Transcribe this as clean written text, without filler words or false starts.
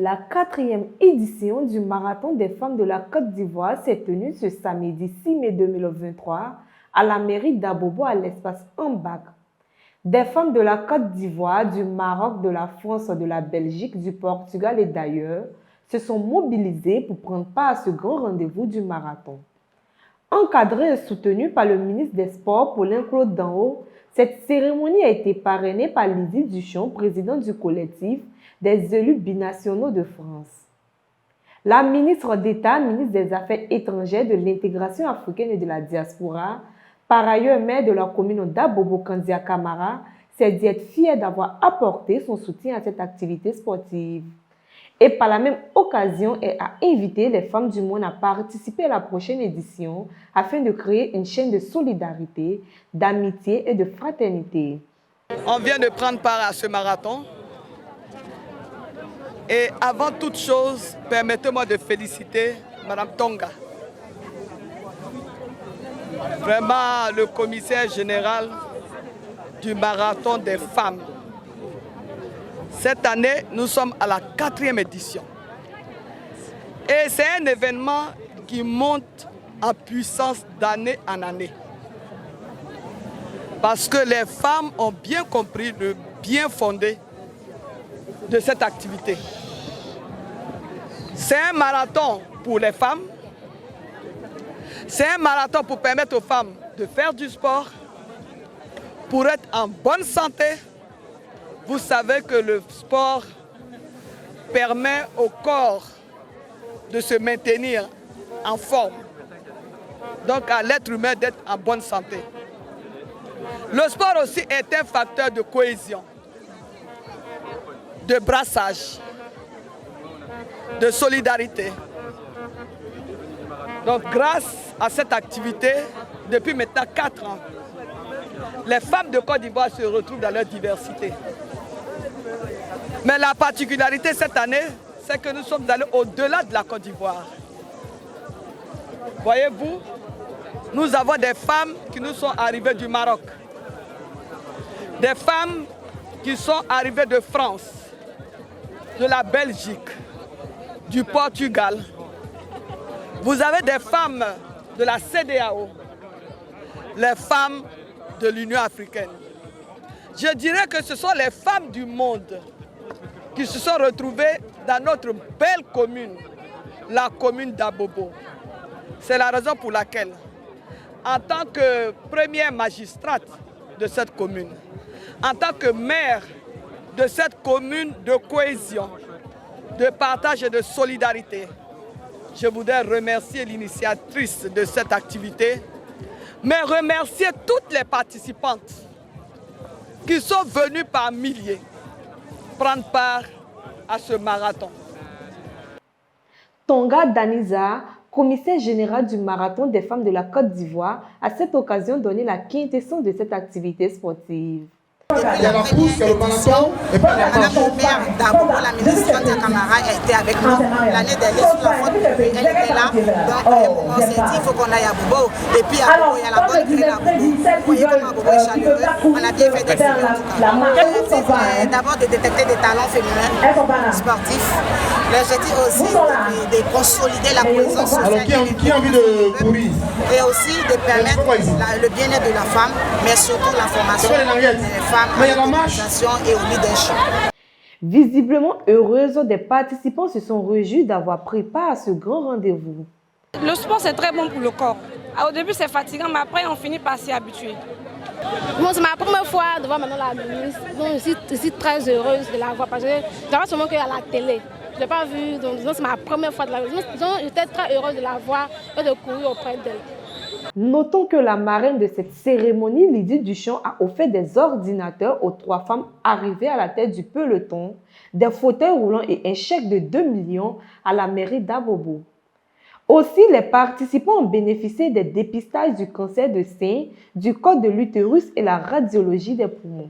La 4e édition du Marathon des femmes de la Côte d'Ivoire s'est tenue ce samedi 6 mai 2023 à la mairie d'Abobo à l'espace Ambac. Des femmes de la Côte d'Ivoire, du Maroc, de la France, de la Belgique, du Portugal et d'ailleurs se sont mobilisées pour prendre part à ce grand rendez-vous du marathon. Encadrée et soutenue par le ministre des Sports, Paulin-Claude Danho, cette cérémonie a été parrainée par Lydie Duchon, présidente du collectif des élus binationaux de France. La ministre d'État, ministre des Affaires étrangères, de l'intégration africaine et de la diaspora, par ailleurs maire de la commune d'Abobo Kandia Camara, s'est dit être fière d'avoir apporté son soutien à cette activité sportive. Et par la même occasion, elle a invité les femmes du monde à participer à la prochaine édition afin de créer une chaîne de solidarité, d'amitié et de fraternité. On vient de prendre part à ce marathon. Et avant toute chose, permettez-moi de féliciter Mme Tonga. Vraiment le commissaire général du marathon des femmes. Cette année, nous sommes à la 4e édition. Et c'est un événement qui monte en puissance d'année en année. Parce que les femmes ont bien compris le bien fondé de cette activité. C'est un marathon pour les femmes. C'est un marathon pour permettre aux femmes de faire du sport, pour être en bonne santé. Vous savez que le sport permet au corps de se maintenir en forme. Donc à l'être humain d'être en bonne santé. Le sport aussi est un facteur de cohésion, de brassage, de solidarité. Donc grâce à cette activité, depuis maintenant 4 ans, les femmes de Côte d'Ivoire se retrouvent dans leur diversité. Mais la particularité cette année, c'est que nous sommes allés au-delà de la Côte d'Ivoire. Voyez-vous, nous avons des femmes qui nous sont arrivées du Maroc, des femmes qui sont arrivées de France, de la Belgique, du Portugal. Vous avez des femmes de la CEDEAO, les femmes de l'Union africaine. Je dirais que ce sont les femmes du monde qui se sont retrouvées dans notre belle commune, la commune d'Abobo. C'est la raison pour laquelle, en tant que première magistrate de cette commune, en tant que maire de cette commune de cohésion, de partage et de solidarité, je voudrais remercier l'initiatrice de cette activité, mais remercier toutes les participantes qui sont venues par milliers prendre part à ce marathon. Tonga Daniza, commissaire général du Marathon des femmes de la Côte d'Ivoire, a à cette occasion donné la quintessence de cette activité sportive. Il y a la course, il y a le marathon, et puis Madame le maire d'Abobo, la ministre Kandia Camara, a été avec nous l'année dernière sous la faute. Elle était là, donc on s'est dit qu'il faut qu'on aille à Abobo. Et puis à Abobo, il y a la bonne grille d'Abobo. Vous voyez comment Abobo est chaleureux, on a bien fait des films en tout cas. L'objectif est d'abord de détecter des talents féminins sportifs. L'objectif aussi de consolider la cohésion sociale. Alors qui a envie de courir? Et aussi de permettre le bien-être de la femme, mais surtout la formation des femmes à l'organisation et au leadership. Visiblement heureuses, des participants se sont réjouis d'avoir pris part à ce grand rendez-vous. Le sport, c'est très bon pour le corps. Au début, c'est fatigant, mais après, on finit par s'y habituer. Bon, c'est ma première fois de voir maintenant la ministre. Donc, je suis très heureuse de la voir parce que j'avais seulement qu'à la télé. Je ne l'ai pas vue, donc c'est ma première fois de la voir. J'étais très heureuse de la voir et de courir auprès d'elle. Notons que la marraine de cette cérémonie, Lydie Duchon, a offert des ordinateurs aux 3 femmes arrivées à la tête du peloton, des fauteuils roulants et un chèque de 2 millions à la mairie d'Abobo. Aussi, les participants ont bénéficié des dépistages du cancer de sein, du col de l'utérus et la radiologie des poumons.